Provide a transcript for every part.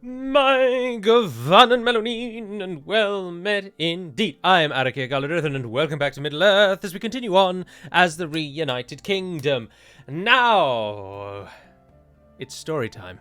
My Gavan and Melonin, and well met indeed. I am Adrian and welcome back to Middle-earth as we continue on as the Reunited Kingdom. Now, it's story time.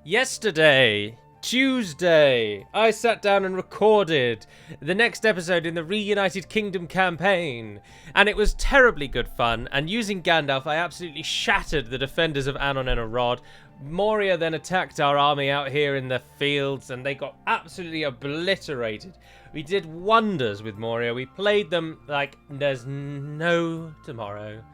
Yesterday, Tuesday, I sat down and recorded the next episode in the Reunited Kingdom campaign, and it was terribly good fun, and using Gandalf, I absolutely shattered the defenders of Anon and Arod. Moria then attacked our army out here in the fields, and they got absolutely obliterated. We did wonders with Moria. We played them like there's no tomorrow.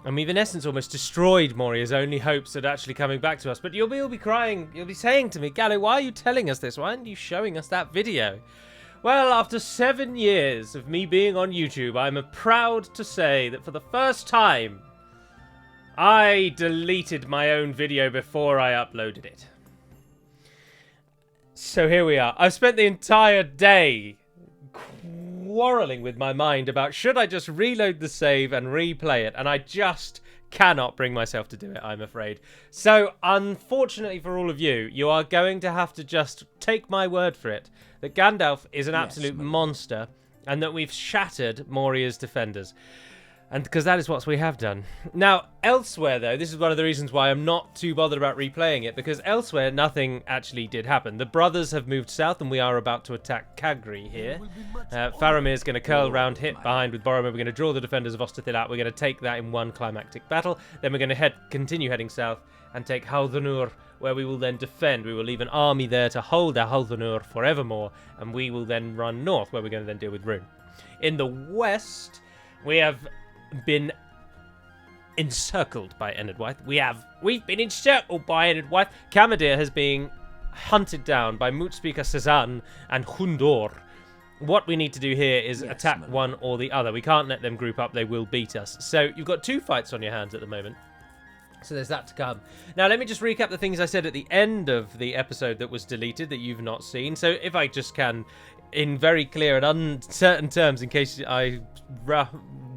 And we've in essence almost destroyed Moria's only hopes at actually coming back to us. But you'll be crying, you'll be saying to me, Gallo, why are you telling us this? Why aren't you showing us that video? Well, after 7 years of me being on YouTube, I'm proud to say that for the first time, I deleted my own video before I uploaded it. So here we are. I've spent the entire day quarreling with my mind about should I just reload the save and replay it, and I just cannot bring myself to do it, I'm afraid. So, unfortunately for all of you, you are going to have to just take my word for it that Gandalf is an absolute monster and that we've shattered Moria's defenders. And because that is what we have done. Now, elsewhere, though, this is one of the reasons why I'm not too bothered about replaying it, because elsewhere, nothing actually did happen. The brothers have moved south, and we are about to attack Cagri here. Faramir's going to curl round, hit behind with Boromir. We're going to draw the defenders of Osterthil out. We're going to take that in one climactic battle. Then we're going to continue heading south and take Haldunur, where we will then defend. We will leave an army there to hold Haldunur forevermore, and we will then run north, where we're going to then deal with Rune. In the west, we have been encircled by Enedwaith. We've been encircled by Enedwaith. Camadir has been hunted down by Mootspeaker Cezanne and Hundor. What we need to do here is attack one or the other. We can't let them group up. They will beat us. So you've got 2 fights on your hands at the moment. So there's that to come. Now, let me just recap the things I said at the end of the episode that was deleted that you've not seen. So if I just can, in very clear and uncertain terms, in case I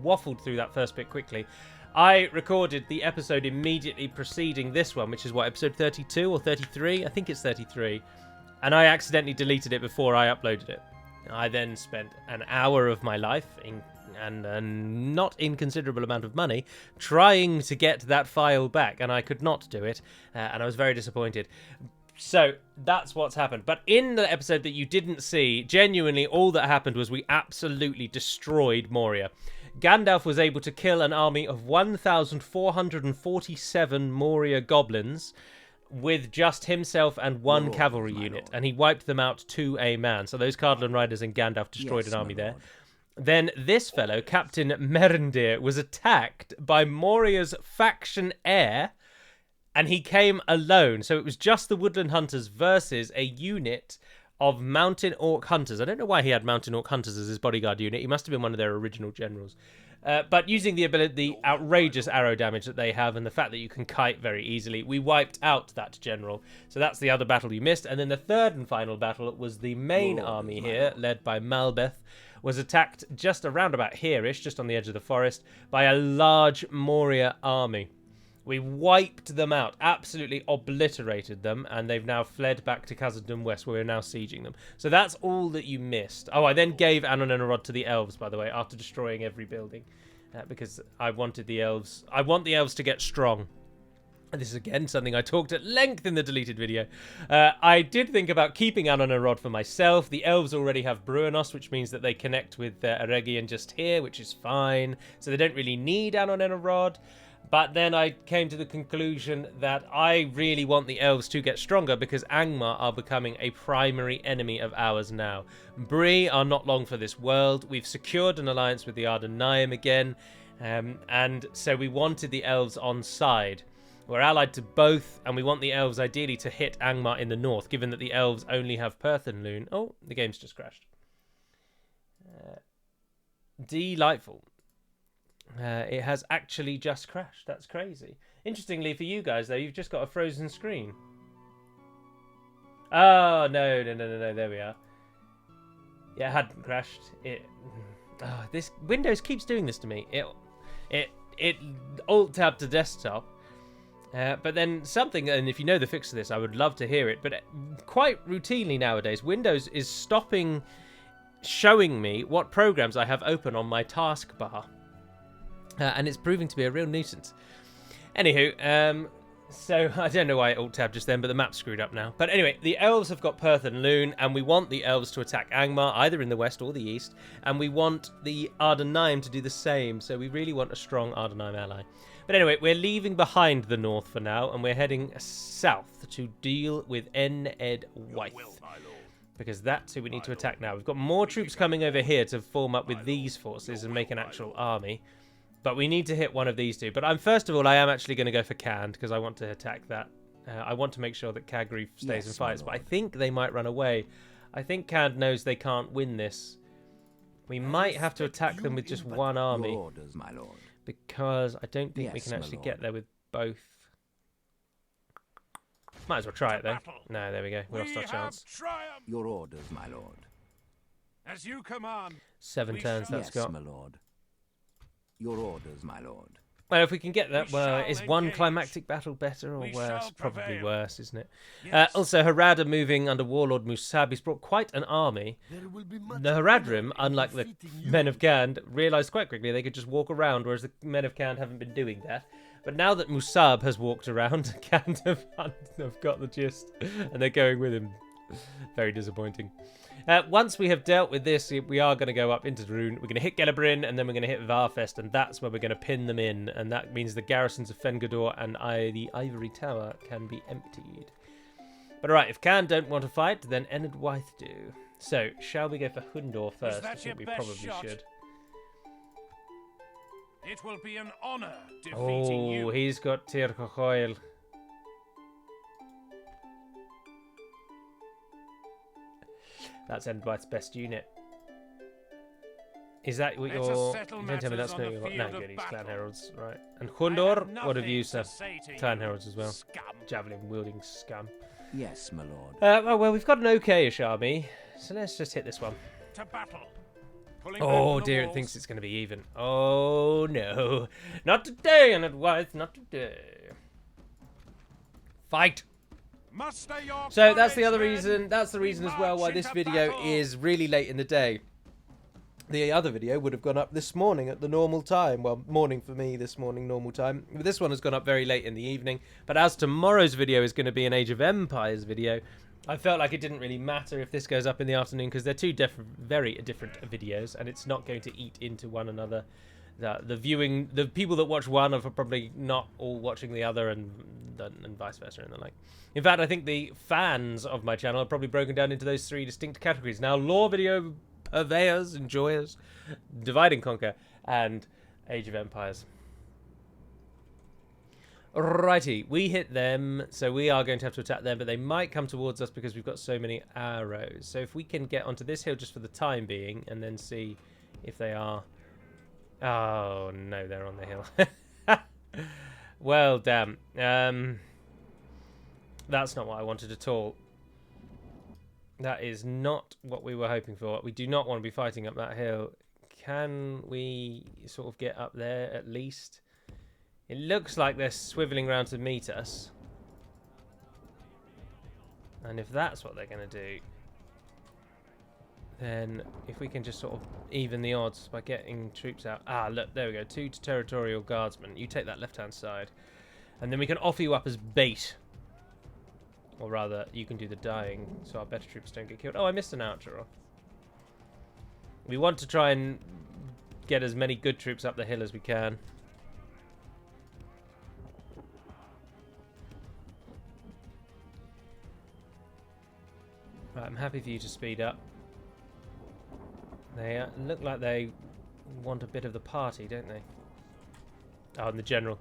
waffled through that first bit quickly, I recorded the episode immediately preceding this one, which is what, episode 32 or 33? I think it's 33. And I accidentally deleted it before I uploaded it. I then spent an hour of my life and a not inconsiderable amount of money trying to get that file back, and I could not do it, and I was very disappointed. So that's what's happened. But in the episode that you didn't see, genuinely all that happened was we absolutely destroyed Moria. Gandalf was able to kill an army of 1,447 Moria goblins with just himself and one cavalry unit, and he wiped them out to a man. So those Cardland riders and Gandalf destroyed an army there. Then this fellow, Captain Merendir, was attacked by Moria's faction heir, and he came alone. So it was just the Woodland Hunters versus a unit of Mountain Orc Hunters. I don't know why he had Mountain Orc Hunters as his bodyguard unit. He must have been one of their original generals. But using the outrageous arrow damage that they have and the fact that you can kite very easily, we wiped out that general. So that's the other battle you missed. And then the third and final battle was the main army here, led by Malbeth, was attacked just around about here-ish, just on the edge of the forest, by a large Moria army. We wiped them out, absolutely obliterated them, and they've now fled back to Khazad-dûm West, where we're now sieging them. So that's all that you missed. Oh, I then gave Anon and Arod to the elves, by the way, after destroying every building, because I wanted the elves. I want the elves to get strong. And this is, again, something I talked at length in the deleted video. I did think about keeping Anon and Arod for myself. The elves already have Bruanos, which means that they connect with Eregion just here, which is fine. So they don't really need Anon and Arod. But then I came to the conclusion that I really want the elves to get stronger because Angmar are becoming a primary enemy of ours now. Bree are not long for this world. We've secured an alliance with the Arden Naim again. And so we wanted the elves on side. We're allied to both, and we want the elves ideally to hit Angmar in the north, given that the elves only have Perth and Lune. Oh, the game's just crashed. Delightful. It has actually just crashed. That's crazy. Interestingly for you guys, though, you've just got a frozen screen. Oh, no. There we are. Yeah, it hadn't crashed. This Windows keeps doing this to me. It alt-tab to desktop, But then something, and if you know the fix to this, I would love to hear it. But quite routinely nowadays, Windows is stopping showing me what programs I have open on my taskbar. And it's proving to be a real nuisance. Anywho, so I don't know why it alt-tabbed just then, but the map's screwed up now. But anyway, the elves have got Perth and Loon, and we want the elves to attack Angmar, either in the west or the east. And we want the Ardenheim to do the same, so we really want a strong Ardenheim ally. But anyway, we're leaving behind the north for now, and we're heading south to deal with Ed Wythe. Because that's who we need to attack now. We've got more troops coming over here to form up with these forces and make an actual army. But we need to hit one of these two. But first of all, I am actually going to go for Cand, because I want to attack that. I want to make sure that Cagrief stays and fights. But I think they might run away. I think Cand knows they can't win this. We might have to attack them with just one army. Orders, my lord. Because I don't think we can actually get there with both. Might as well try it, though. No, there we go. We lost our chance. Your orders, my lord. As you command. 7 turns that's got. My lord. Your orders, my lord. Well, if we can get that, well, is one climactic battle better or worse? Probably worse, isn't it? Yes. Also, Harad are moving under Warlord Musab. He's brought quite an army. The Haradrim, unlike the Men of Gand, realised quite quickly they could just walk around, whereas the Men of Gand haven't been doing that. But now that Musab has walked around, Gand have got the gist, and they're going with him. Very disappointing. Once we have dealt with this, we are going to go up into Rune. We're going to hit Gellebrinn, and then we're going to hit Varfest, and that's where we're going to pin them in. And that means the garrisons of Fengador and the Ivory Tower can be emptied. But alright, if Can don't want to fight, then Ennard Wythe do. So, shall we go for Hundor first? I think we probably should. It will be an honour defeating you. Oh, he's got Tir Cochoil. That's Ennard Wythe's best unit. Is that what you're... Don't tell me that's no good, he's Clan Heralds, right. And Hundor, what have you, sir? Clan Heralds as well. Javelin-wielding scum. Yes, my lord. Well, we've got an okay-ish army, so let's just hit this one. To battle. Oh dear, it thinks it's going to be even. Oh no. Not today, Ennard Wythe, not today. Fight! So that's the other reason, that's the reason as well why this video is really late in the day. The other video would have gone up this morning at the normal time. Well, morning for me this morning, normal time. But this one has gone up very late in the evening. But as tomorrow's video is going to be an Age of Empires video, I felt like it didn't really matter if this goes up in the afternoon because they're two very different videos and it's not going to eat into one another. The people that watch one are probably not all watching the other and vice versa and the like. In fact, I think the fans of my channel are probably broken down into those 3 distinct categories. Now, lore video purveyors, enjoyers, Divide and Conquer, and Age of Empires. Righty, we hit them, so we are going to have to attack them, but they might come towards us because we've got so many arrows. So if we can get onto this hill just for the time being, and then see if they are... Oh, no, they're on the hill. Well, damn. That's not what I wanted at all. That is not what we were hoping for. We do not want to be fighting up that hill. Can we sort of get up there at least? It looks like they're swiveling around to meet us. And if that's what they're going to do, then if we can just sort of even the odds by getting troops out. Ah, look, there we go. 2 territorial guardsmen. You take that left-hand side. And then we can offer you up as bait. Or rather, you can do the dying so our better troops don't get killed. Oh, I missed an archer off. We want to try and get as many good troops up the hill as we can. Right, I'm happy for you to speed up. They look like they want a bit of the party, don't they? Oh, and the general.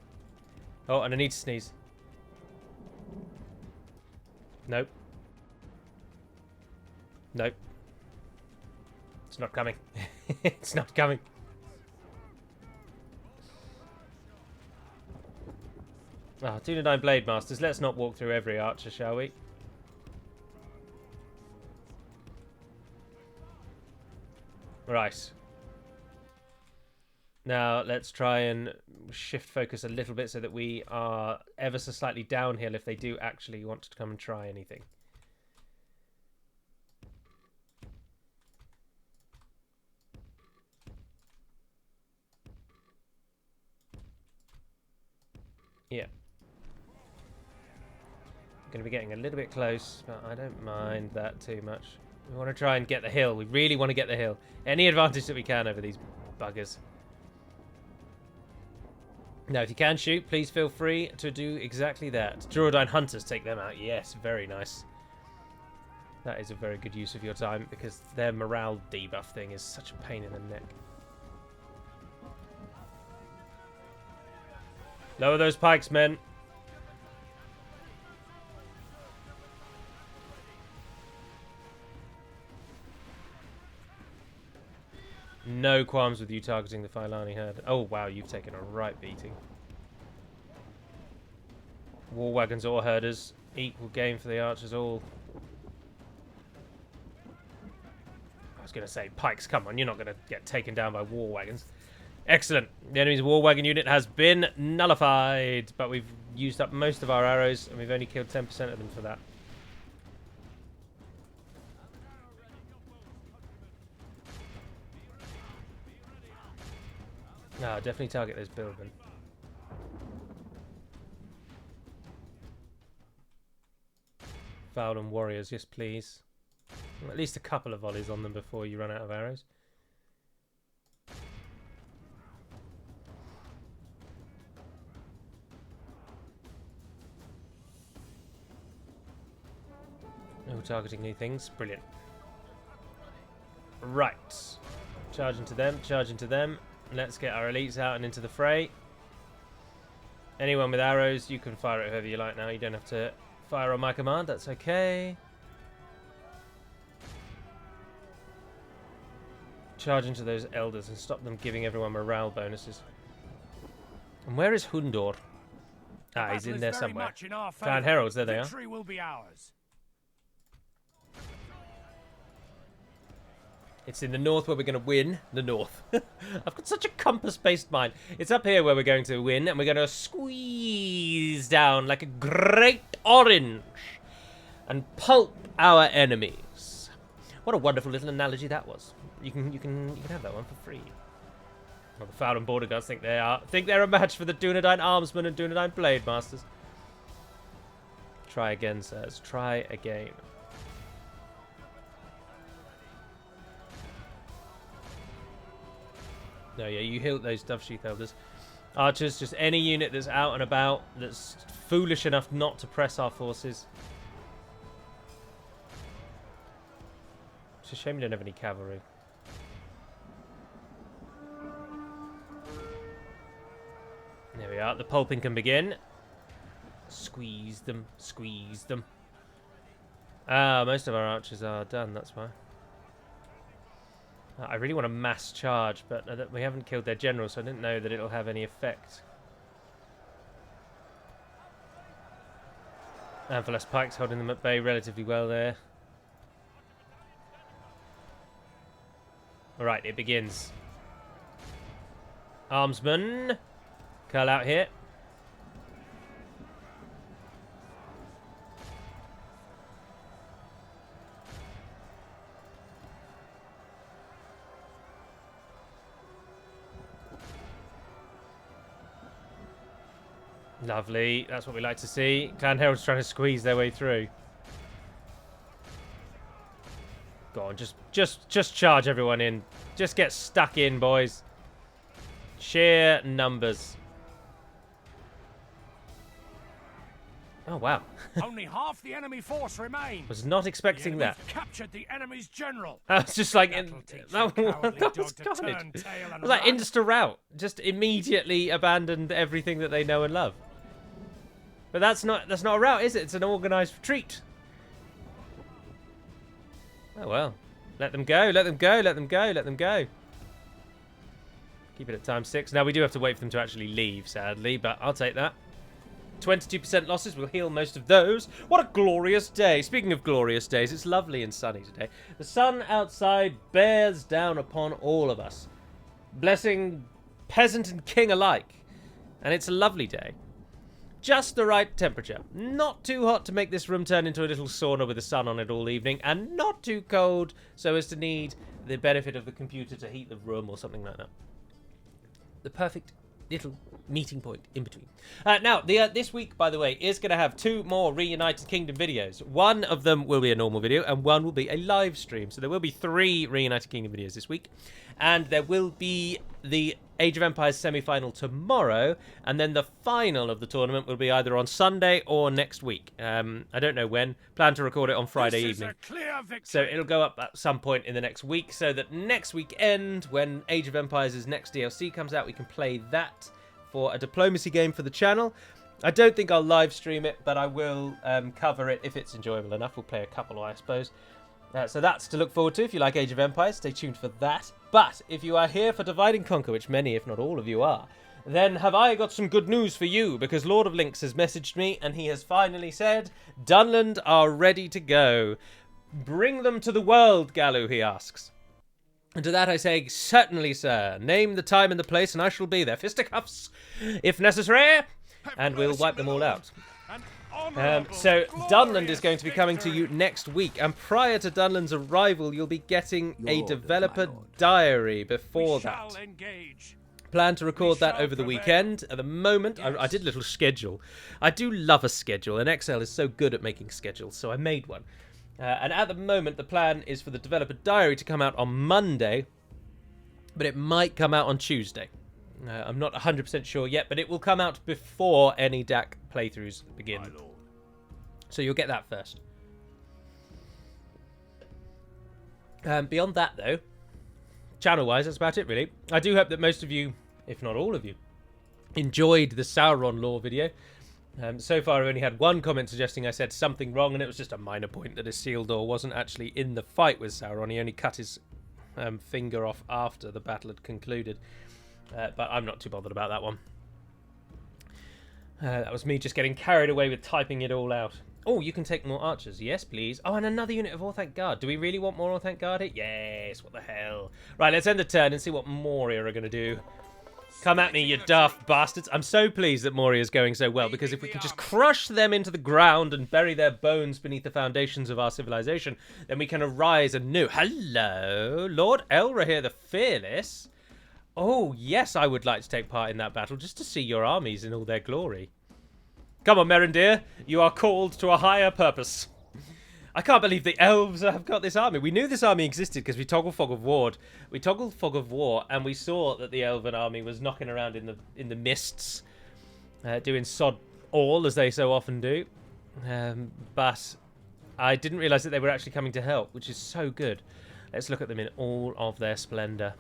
Oh, and I need to sneeze. Nope. Nope. It's not coming. It's not coming. Ah, 2 to 9 Blade Masters. Let's not walk through every archer, shall we? Right. Now, let's try and shift focus a little bit so that we are ever so slightly downhill if they do actually want to come and try anything. Yeah. Going to be getting a little bit close, but I don't mind that too much. We want to try and get the hill. We really want to get the hill. Any advantage that we can over these buggers. Now, if you can shoot, please feel free to do exactly that. Duradine Hunters, take them out. Yes, very nice. That is a very good use of your time, because their morale debuff thing is such a pain in the neck. Lower those pikes, men. No qualms with you targeting the Filani herd. Oh, wow, you've taken a right beating. War wagons or herders. Equal game for the archers all. I was going to say, pikes, come on. You're not going to get taken down by war wagons. Excellent. The enemy's war wagon unit has been nullified. But we've used up most of our arrows, and we've only killed 10% of them for that. No, definitely target those billmen. Fowlin warriors, yes please. At least a couple of volleys on them before you run out of arrows. Oh, targeting new things. Brilliant. Right. Charge into them, charge into them. Let's get our elites out and into the fray. Anyone with arrows, you can fire it whoever you like now. You don't have to fire on my command. That's okay. Charge into those elders and stop them giving everyone morale bonuses. And where is Hundor? Ah, he's in there somewhere. Clan Heralds, there they are. Victory will be ours. It's in the north where we're going to win. The north. I've got such a compass-based mind. It's up here where we're going to win, and we're going to squeeze down like a great orange and pulp our enemies. What a wonderful little analogy that was. You can have that one for free. Well, the Fowlin Border Guards think they're a match for the Dunedain Armsmen and Dunedain Blade Masters. Try again, sirs. Try again. No, yeah, you hilt those Dovesheath Elders. Archers, just any unit that's out and about, that's foolish enough not to press our forces. It's a shame we don't have any cavalry. There we are, the pulping can begin. Squeeze them, squeeze them. Ah, most of our archers are done, that's why. I really want a mass charge, but we haven't killed their general, so I didn't know that it'll have any effect. Amphalas Pikes holding them at bay relatively well there. Alright, it begins. Armsmen, curl out here. Lovely, that's what we like to see. Clan Herald's trying to squeeze their way through. Go on, just charge everyone in. Just get stuck in, boys. Sheer numbers. Oh wow. Only half the enemy force remains. Was not expecting that. Captured the enemy's general. I was just like, that was carnage. It was like insta rout. Just immediately abandoned everything that they know and love. But that's not a rout, is it? It's an organised retreat. Oh well. Let them go, let them go, let them go, let them go. Keep it at ×6. Now we do have to wait for them to actually leave, sadly, but I'll take that. 22% losses, we'll heal most of those. What a glorious day. Speaking of glorious days, it's lovely and sunny today. The sun outside bears down upon all of us. Blessing peasant and king alike. And it's a lovely day. Just the right temperature. Not too hot to make this room turn into a little sauna with the sun on it all evening, and not too cold so as to need the benefit of the computer to heat the room or something like that. The perfect little meeting point in between. Now, this week, by the way, is going to have 2 more Reunited Kingdom videos. One of them will be a normal video, and one will be a live stream. So there will be 3 Reunited Kingdom videos this week. And there will be the Age of Empires semi-final tomorrow, and then the final of the tournament will be either on Sunday or next week. I don't know when. Plan to record it on Friday evening. So it'll go up at some point in the next week, so that next weekend, when Age of Empires' next DLC comes out, we can play that for a diplomacy game for the channel. I don't think I'll live stream it, but I will cover it if it's enjoyable enough. We'll play a couple, I suppose. So that's to look forward to if you like Age of Empires. Stay tuned for that. But if you are here for Divide and Conquer, which many, if not all of you are, then have I got some good news for you, because Lord of Links has messaged me and he has finally said, Dunland are ready to go. Bring them to the world, Galu, he asks. And to that I say, certainly, sir. Name the time and the place and I shall be there. Fisticuffs, if necessary, and we'll wipe them all out. So Dunland is going to be coming to you next week, and prior to Dunland's arrival, you'll be getting a developer diary before that. Plan to record that over the weekend. At the moment, I did a little schedule. I do love a schedule, and Excel is so good at making schedules, so I made one. And at the moment, the plan is for the developer diary to come out on Monday, but it might come out on Tuesday. I'm not 100% sure yet, but it will come out before any Dac playthroughs begin. So you'll get that first. Beyond that, though, channel-wise, that's about it, really. I do hope that most of you, if not all of you, enjoyed the Sauron lore video. So far, I've only had one comment suggesting I said something wrong, and it was just a minor point that Isildur wasn't actually in the fight with Sauron. He only cut his finger off after the battle had concluded. But I'm not too bothered about that one. That was me just getting carried away with typing it all out. Oh, you can take more archers. Yes, please. Oh, and another unit of Orthanc Guard. Do we really want more Orthanc Guard here? Yes, what the hell. Right, let's end the turn and see what Moria are going to do. Come at me, you daft bastards. I'm so pleased that Moria is going so well, because if we can just crush them into the ground and bury their bones beneath the foundations of our civilization, then we can arise anew. Hello, Lord Elra here, the Fearless. Oh, yes, I would like to take part in that battle just to see your armies in all their glory. Come on, Merendir. You are called to a higher purpose. I can't believe the elves have got this army. We knew this army existed because we toggled Fog of War. We toggled Fog of War, and we saw that the elven army was knocking around in the mists, doing sod all, as they so often do. But I didn't realise that they were actually coming to help, which is so good. Let's look at them in all of their splendour.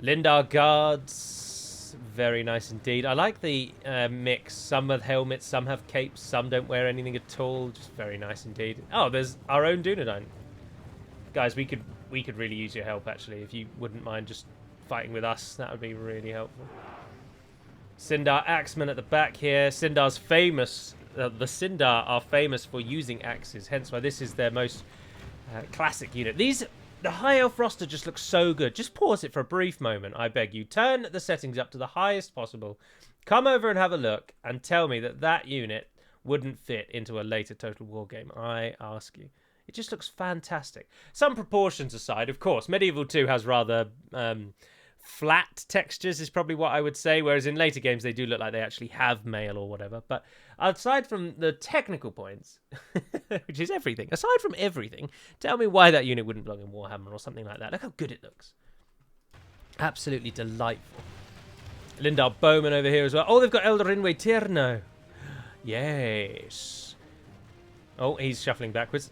Lindar guards, very nice indeed. I like the mix. Some have helmets, some have capes, some don't wear anything at all. Just very nice indeed. Oh, there's our own Dunedain. Guys, we could really use your help, actually. If you wouldn't mind just fighting with us, that would be really helpful. Sindar Axeman at the back here. Sindar's famous. The Sindar are famous for using axes, hence why this is their most classic unit. The High Elf roster just looks so good. Just pause it for a brief moment, I beg you. Turn the settings up to the highest possible. Come over and have a look and tell me that that unit wouldn't fit into a later Total War game. I ask you. It just looks fantastic. Some proportions aside, of course, Medieval 2 has rather flat textures is probably what I would say, whereas in later games they do look like they actually have mail or whatever. But aside from the technical points, which is everything, aside from everything, tell me why that unit wouldn't belong in Warhammer or something like that. Look how good it looks. Absolutely delightful. Lindar Bowman over here as well. Oh, they've got Eldarinwe Tierno. Yes. Oh, he's shuffling backwards.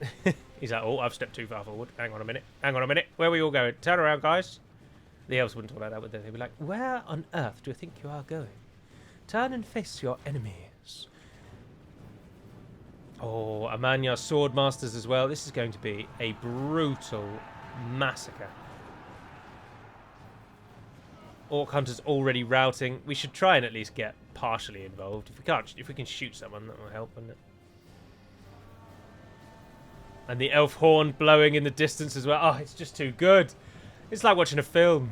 He's like, oh, I've stepped too far forward. Hang on a minute. Hang on a minute. Where are we all going? Turn around, guys. The elves wouldn't talk like that, would they? They'd be like, where on earth do you think you are going? Turn and face your enemies. Oh, Amanya Swordmasters as well. This is going to be a brutal massacre. Orc Hunter's already routing. We should try and at least get partially involved. If we can shoot someone, that will help, wouldn't it? And the elf horn blowing in the distance as well. Oh, it's just too good. It's like watching a film.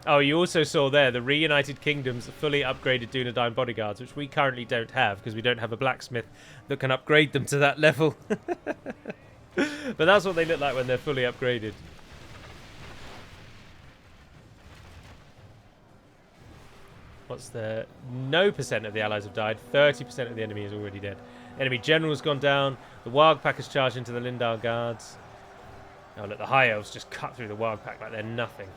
Oh, you also saw there the Reunited Kingdom's fully upgraded Dunedain bodyguards, which we currently don't have because we don't have a blacksmith that can upgrade them to that level. But that's what they look like when they're fully upgraded. What's the... No percent of the allies have died. 30% of the enemy is already dead. Enemy general's gone down. The Wild Pack has charged into the Lindar guards. Oh, look, the High Elves just cut through the Wild Pack like they're nothing.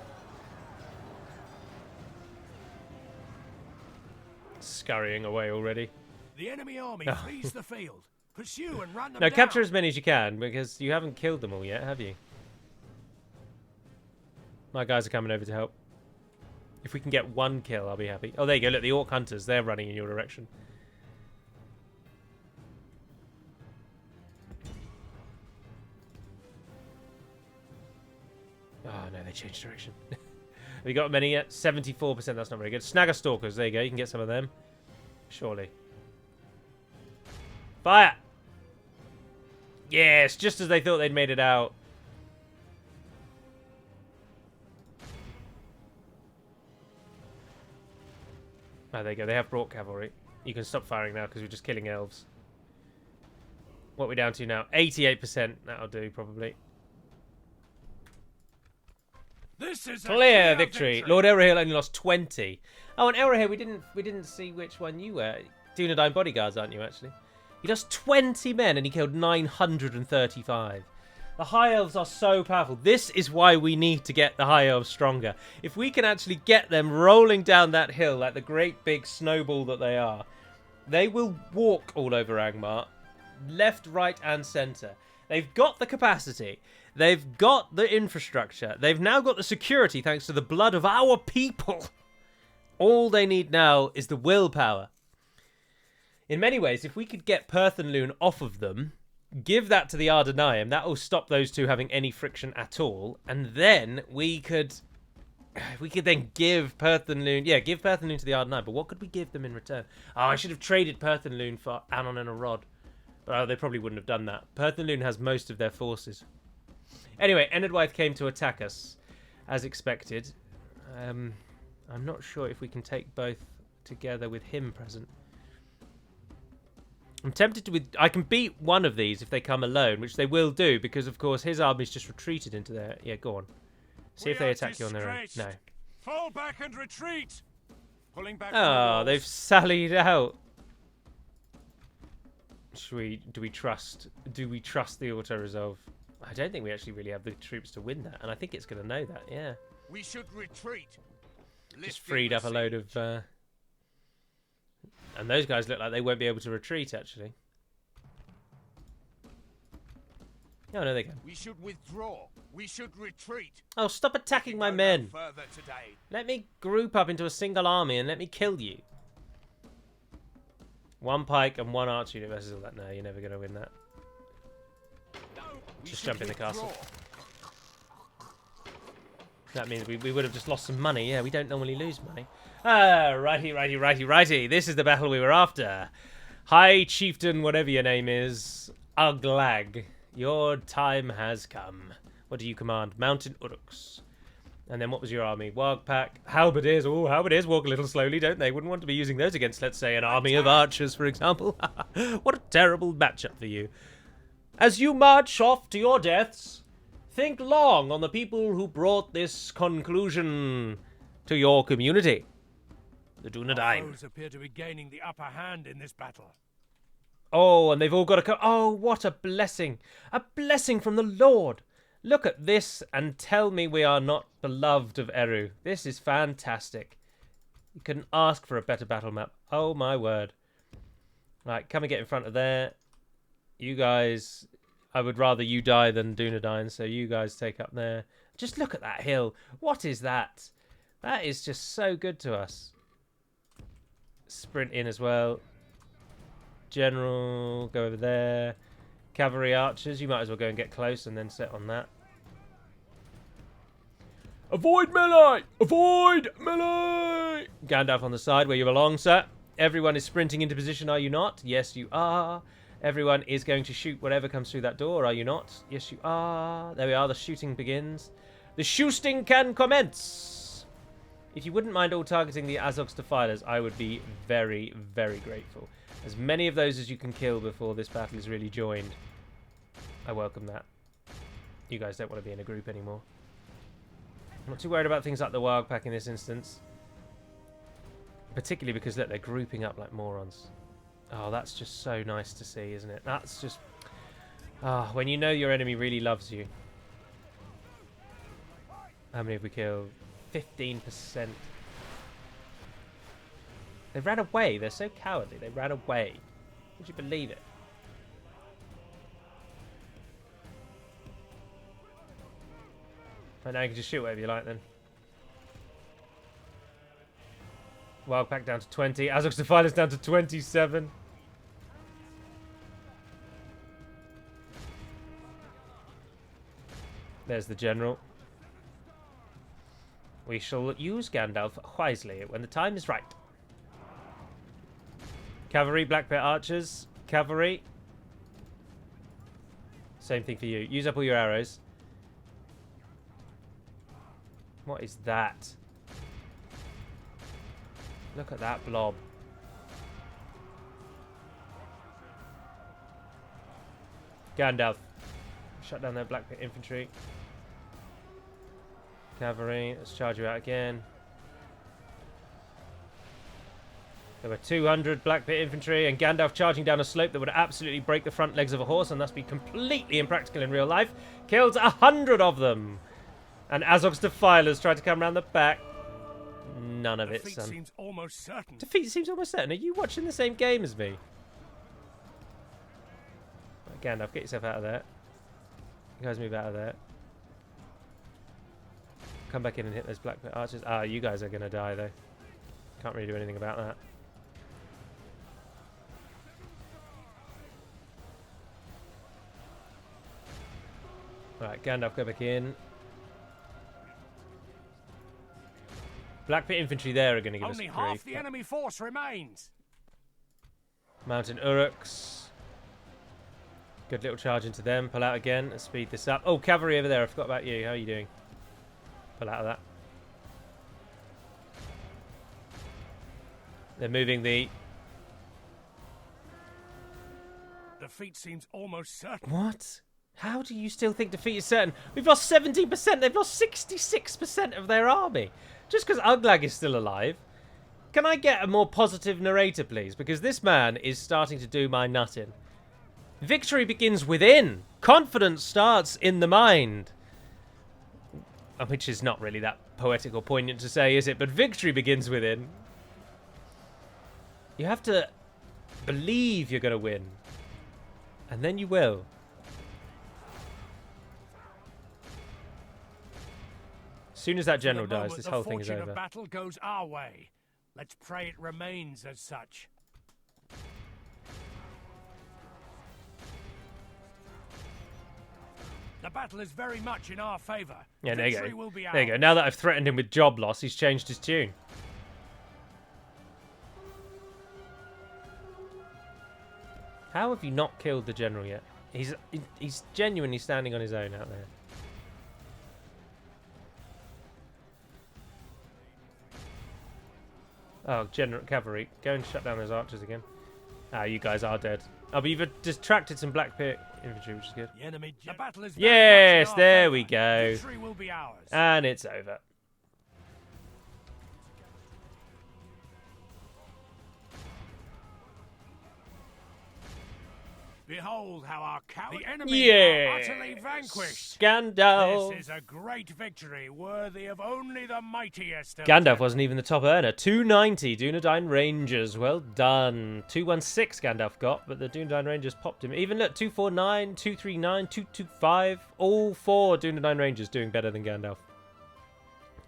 Scurrying away already. The enemy army flees the field. Pursue and run them No, down. capture as many as you can, because you haven't killed them all yet, have you? My guys are coming over to help. If we can get one kill, I'll be happy. Oh, there you go. Look, the Orc Hunters. They're running in your direction. Oh, no, they changed direction. Have you got many yet? 74%. That's not very good. Snagger Stalkers. There you go. You can get some of them. Surely. Fire! Yes, just as they thought they'd made it out. Oh, there you go. They have brought cavalry. You can stop firing now because we're just killing elves. What are we down to now? 88%. That'll do, probably. This is Clear victory. Lord Elrahill only lost 20. Oh, and Elrahill, we didn't see which one you were. Dunedain bodyguards, aren't you, actually? He lost 20 men and he killed 935. The High Elves are so powerful. This is why we need to get the High Elves stronger. If we can actually get them rolling down that hill like the great big snowball that they are, they will walk all over Angmar, left, right, and centre. They've got the capacity. They've got the infrastructure. They've now got the security thanks to the blood of our people. All they need now is the willpower. In many ways, if we could get Perthenloon off of them, give that to the Ardenaim, that will stop those two having any friction at all, and then we could then give Perthenloon, give Perthenloon to the Ardenaim, but what could we give them in return? Oh, I should have traded Perthenloon for Anon and a Rod. But they probably wouldn't have done that. Perthenloon has most of their forces. Anyway, Enedwaith came to attack us, as expected. I'm not sure if we can take both together with him present. I'm tempted to... I can beat one of these if they come alone, which they will do, because, of course, his army's just retreated into there. Yeah, go on. See if they attack you on their own. No. Fall back and retreat. Pulling back. Oh, they've sallied out. Do we trust the auto-resolve? I don't think we actually really have the troops to win that, and I think it's going to know that, yeah. We should retreat. Just freed up a load of... And those guys look like they won't be able to retreat, actually. Oh, no, they can. We should withdraw. We should retreat. Oh, stop attacking my men. Further today. Let me group up into a single army and let me kill you. One pike and one archer unit versus all that. No, you're never going to win that. No, just jump in the castle. That means we would have just lost some money. Yeah, we don't normally lose money. Ah, righty. This is the battle we were after. High Chieftain, whatever your name is, Uglag, your time has come. What do you command? Mountain Uruks. And then what was your army? Wagpack, Halberdiers. Oh, Halberdiers walk a little slowly, don't they? Wouldn't want to be using those against, let's say, an army of archers, for example. What a terrible matchup for you. As you march off to your deaths, think long on the people who brought this conclusion to your community. The Dunedain. Foes appear to be gaining the upper hand in this battle. Oh, and they've all got to come. Oh, what a blessing. A blessing from the Lord. Look at this and tell me we are not beloved of Eru. This is fantastic. You couldn't ask for a better battle map. Oh, my word. Right, come and get in front of there. You guys... I would rather you die than Dunedain, so you guys take up there. Just look at that hill. What is that? That is just so good to us. Sprint in as well. General, go over there. Cavalry archers, you might as well go and get close and then set on that. Avoid melee! Avoid melee! Gandalf on the side where you belong, sir. Everyone is sprinting into position, are you not? Yes, you are. Everyone is going to shoot whatever comes through that door, are you not? Yes, you are. There we are, the shooting begins. The shooting can commence! If you wouldn't mind all targeting the Azog's Defilers, I would be very, very grateful. As many of those as you can kill before this battle is really joined. I welcome that. You guys don't want to be in a group anymore. I'm not too worried about things like the Wild Pack in this instance. Particularly because, look, they're grouping up like morons. Oh, that's just so nice to see, isn't it? That's just... Ah, when you know your enemy really loves you. How many have we killed? 15%. They ran away. They're so cowardly. They ran away. Would you believe it? Right, now you can just shoot whatever you like then. Wild Pack down to 20. Azog's Defilers down to 27. There's the general. We shall use Gandalf wisely when the time is right. Cavalry, Black Pit Archers. Cavalry. Same thing for you. Use up all your arrows. What is that? Look at that blob. Gandalf. Shut down their Black Pit Infantry. Cavalry. Let's charge you out again. There were 200 Black Pit Infantry and Gandalf charging down a slope that would absolutely break the front legs of a horse and thus be completely impractical in real life. Killed 100 of them. And Azog's Defilers tried to come around the back. None of it, son. Defeat seems almost certain. Defeat seems almost certain. Are you watching the same game as me? Right, Gandalf, get yourself out of there. You guys move out of there. Come back in and hit those Black Pit Archers. Ah, you guys are going to die, though. Can't really do anything about that. Alright, Gandalf, go back in. Black Pit Infantry there are going to give us grief. Only half the enemy force remains. Mountain Uruks. Good little charge into them. Pull out again and speed this up. Oh, cavalry over there. I forgot about you. How are you doing? Pull out of that. They're moving the... Defeat seems almost certain. What? How do you still think defeat is certain? We've lost 17%. They've lost 66% of their army. Just because Uglag is still alive. Can I get a more positive narrator, please? Because this man is starting to do my nutting. Victory begins within. Confidence starts in the mind. Which is not really that poetic or poignant to say, is it? But victory begins within. You have to believe you're going to win. And then you will. As soon as that general dies, this whole thing is over. The battle goes our way. Let's pray it remains as such. The battle is very much in our favour. Yeah, there you go. There you go. Now that I've threatened him with job loss, he's changed his tune. How have you not killed the general yet? He's genuinely standing on his own out there. Oh, General Cavalry, go and shut down those archers again. Ah, you guys are dead. Oh, but you've distracted some Black Pit Infantry, which is good. The battle is yes, there we go. Victory will be ours. And it's over. Behold how our the enemy are utterly vanquished. Gandalf. This is a great victory, worthy of only the mightiest. Gandalf wasn't even the top earner. 290 Dunedain Rangers. Well done. 216 Gandalf got, but the Dunedain Rangers popped him. Even look, 249, 239, 225. All 4 Dunedain Rangers doing better than Gandalf.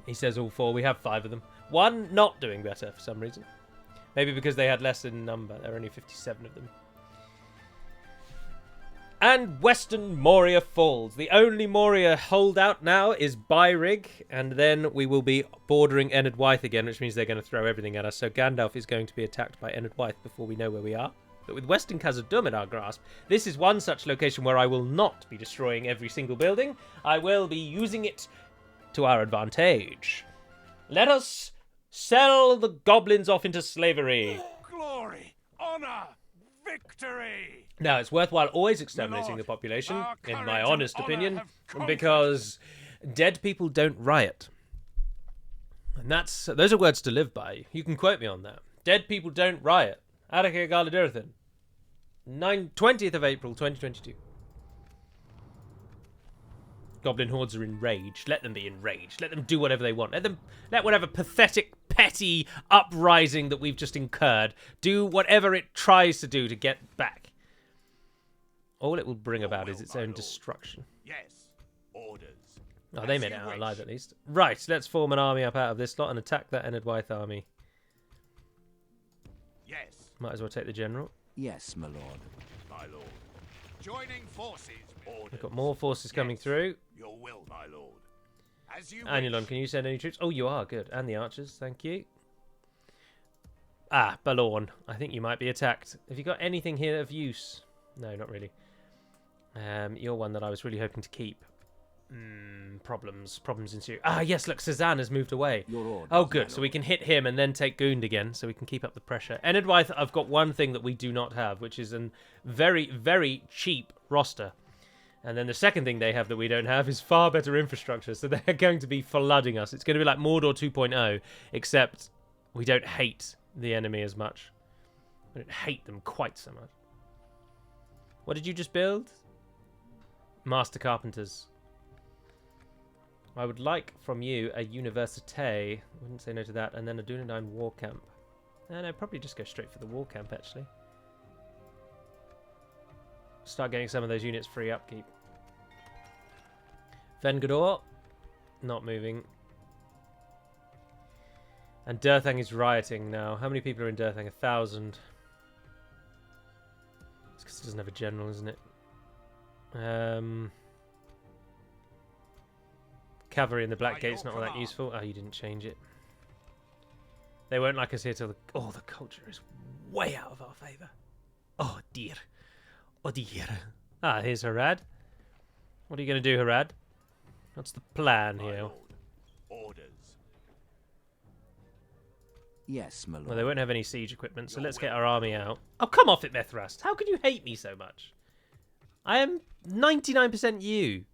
He says all 4. We have 5 of them. 1 not doing better for some reason. Maybe because they had less in number. There are only 57 of them. And Western Moria falls. The only Moria holdout now is Byrig, and then we will be bordering Enid Wythe again, which means they're going to throw everything at us. So Gandalf is going to be attacked by Enid Wythe before we know where we are. But with Western Khazad-dûm at our grasp, this is one such location where I will not be destroying every single building. I will be using it to our advantage. Let us sell the goblins off into slavery. Glory, honor, victory. Now, it's worthwhile always exterminating the population, in my honest opinion, because dead people don't riot. And those are words to live by. You can quote me on that. Dead people don't riot. Arake Galadirthan. 20th of April, 2022. Goblin hordes are enraged. Let them be enraged. Let them do whatever they want. Let whatever pathetic, petty uprising that we've just incurred do whatever it tries to do to get back. All it will bring about is its own destruction. Yes, orders. Oh, they made it out alive at least. Right, let's form an army up out of this lot and attack that Enedwythe army. Yes. Might as well take the general. Yes, my lord. My lord. Joining forces. Orders. We've got more forces coming through. Your will, my lord. As you Anulon, wish. can you send any troops? Oh, you are. Good. And the archers. Thank you. Ah, Balorn. I think you might be attacked. Have you got anything here of use? No, not really. You're one that I was really hoping to keep. Problems ensue. Ah, yes, look, Cezanne has moved away. Oh, good. So we can hit him and then take Gund again, so we can keep up the pressure. Enedwythe, I've got one thing that we do not have, which is a very, very cheap roster. And then the second thing they have that we don't have is far better infrastructure, so they're going to be flooding us. It's going to be like Mordor 2.0, except we don't hate the enemy as much. We don't hate them quite so much. What did you just build? Master Carpenters. I would like from you a Université. Wouldn't say no to that. And then a Dunland war camp. And I'd probably just go straight for the war camp, actually. Start getting some of those units free upkeep. Vengador. Not moving. And Durthang is rioting now. How many people are in Durthang? 1,000. It's because it doesn't have a general, isn't it? Cavalry in the Black Gate's not all that useful. Oh, you didn't change it. They won't like us here till the... Oh, the culture is way out of our favour. Oh, dear. Oh, dear. Ah, here's Harad. What are you going to do, Harad? What's the plan here? Orders. Yes, my lord. Well, they won't have any siege equipment, so let's get our army out. Oh, come off it, Bethrust. How can you hate me so much? I am 99% you.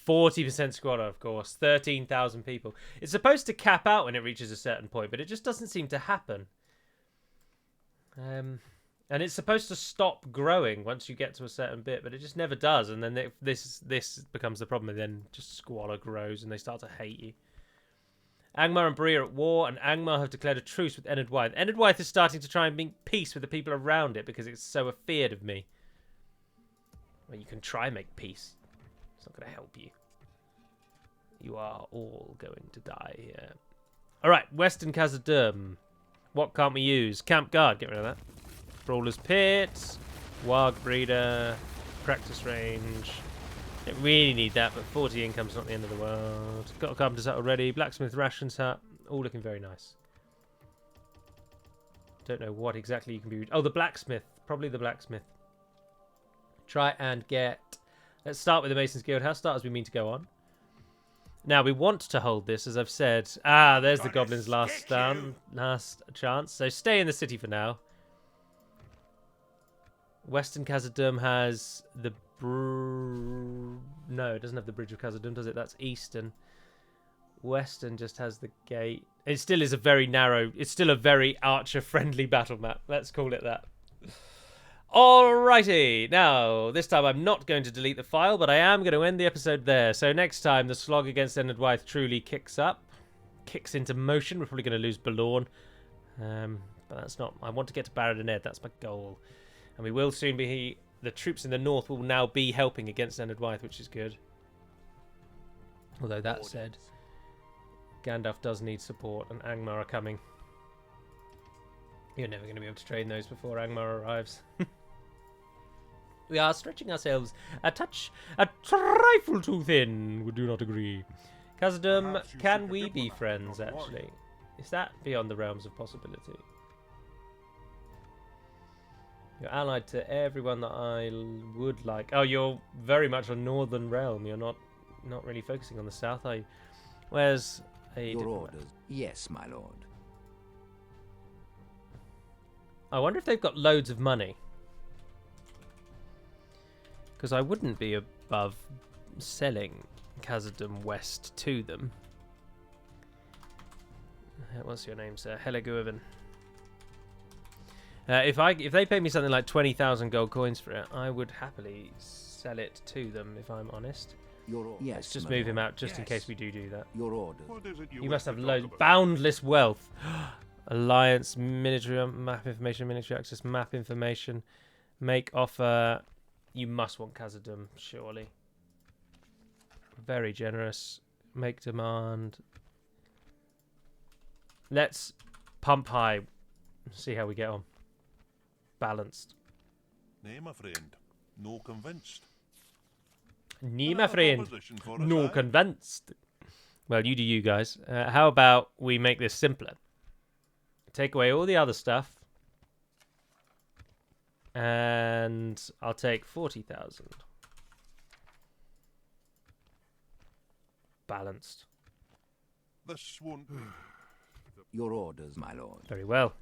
40% squatter, of course. 13,000 people. It's supposed to cap out when it reaches a certain point, but it just doesn't seem to happen. And it's supposed to stop growing once you get to a certain bit, but it just never does. And then this becomes the problem, and then just squalor grows, and they start to hate you. Angmar and Bree are at war, and Angmar have declared a truce with Enedwythe. Enedwythe is starting to try and make peace with the people around it because it's so afeared of me. Well, you can try and make peace. It's not going to help you. You are all going to die here. Alright, Western Khazad-dûm. What can't we use? Camp Guard, get rid of that. Brawler's Pit. Warg Breeder. Practice Range. Don't really need that, but 40 income's not the end of the world. Got a Carpenter's Hut already. Blacksmith Rations Hut. All looking very nice. Don't know what exactly you can be... Oh, the Blacksmith. Probably the Blacksmith. Try and get... Let's start with the Mason's Guild. How start as we mean to go on? Now, we want to hold this, as I've said. Ah, there's the Goblins' last chance. So stay in the city for now. Western Khazad-dûm has the... No, it doesn't have the Bridge of Khazad-dûm, does it? That's Eastern. Western just has the gate. It still is a very narrow... It's still a very archer-friendly battle map. Let's call it that. Alrighty, now, this time I'm not going to delete the file, but I am going to end the episode there. So next time, the slog against Enedwythe truly kicks into motion. We're probably going to lose Balorn. But that's not... I want to get to Barad and Ed, that's my goal. And we will soon be... The troops in the north will now be helping against Enedwythe, which is good. Although that said, Gandalf does need support, and Angmar are coming. You're never going to be able to train those before Angmar arrives. We are stretching ourselves a trifle too thin. We do not agree. Khazad-dûm, can we be friends, actually? Is that beyond the realms of possibility? You're allied to everyone that I would like. Oh, you're very much a northern realm. You're not really focusing on the south, are you? Where's A Your diplomat. orders. Yes, my lord. I wonder if they've got loads of money. Because I wouldn't be above selling Khazad West to them. What's your name, sir? Heleguven. If they pay me something like 20,000 gold coins for it, I would happily sell it to them, if I'm honest. Yes, Let's just my move him lord. out just in case we do that. Your orders. What is it You wish must to have talk loads. about? Boundless wealth. Alliance, military map information, military access, map information. Make offer. You must want Khazad, surely. Very generous. Make demand. Let's pump high. See how we get on. Balanced. Nay, my friend. No convinced. Nee, my friend. Proposition for us, No aye? convinced. Well, you do you guys. How about we make this simpler? Take away all the other stuff. And I'll take 40,000. Balanced. This won't be. Your orders, my lord. Very well.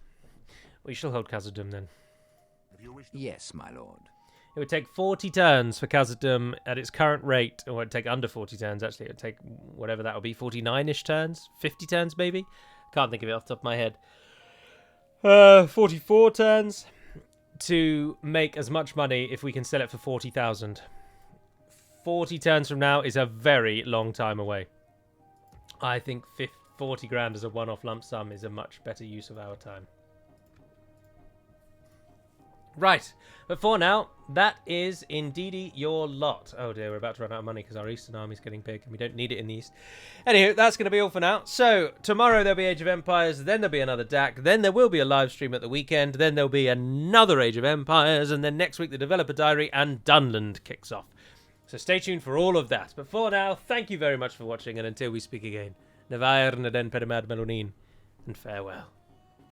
We shall hold Khazad then. If you wish to Yes, my lord. It would take 40 turns for Khazad at its current rate. Or it would take under 40 turns, actually. It would take whatever that would be. 49-ish turns? 50 turns, maybe? Can't think of it off the top of my head. 44 turns to make as much money if we can sell it for 40,000. 40 turns from now is a very long time away. I think 40 grand as a one-off lump sum is a much better use of our time. Right, but for now, that is indeedy your lot. Oh dear, we're about to run out of money because our Eastern Army's getting big and we don't need it in the East. Anywho, that's going to be all for now. So, tomorrow there'll be Age of Empires, then there'll be another Dac, then there will be a live stream at the weekend, then there'll be another Age of Empires, and then next week the Developer Diary and Dunland kicks off. So stay tuned for all of that. But for now, thank you very much for watching, and until we speak again, Nevair na den per mad melonin, and farewell.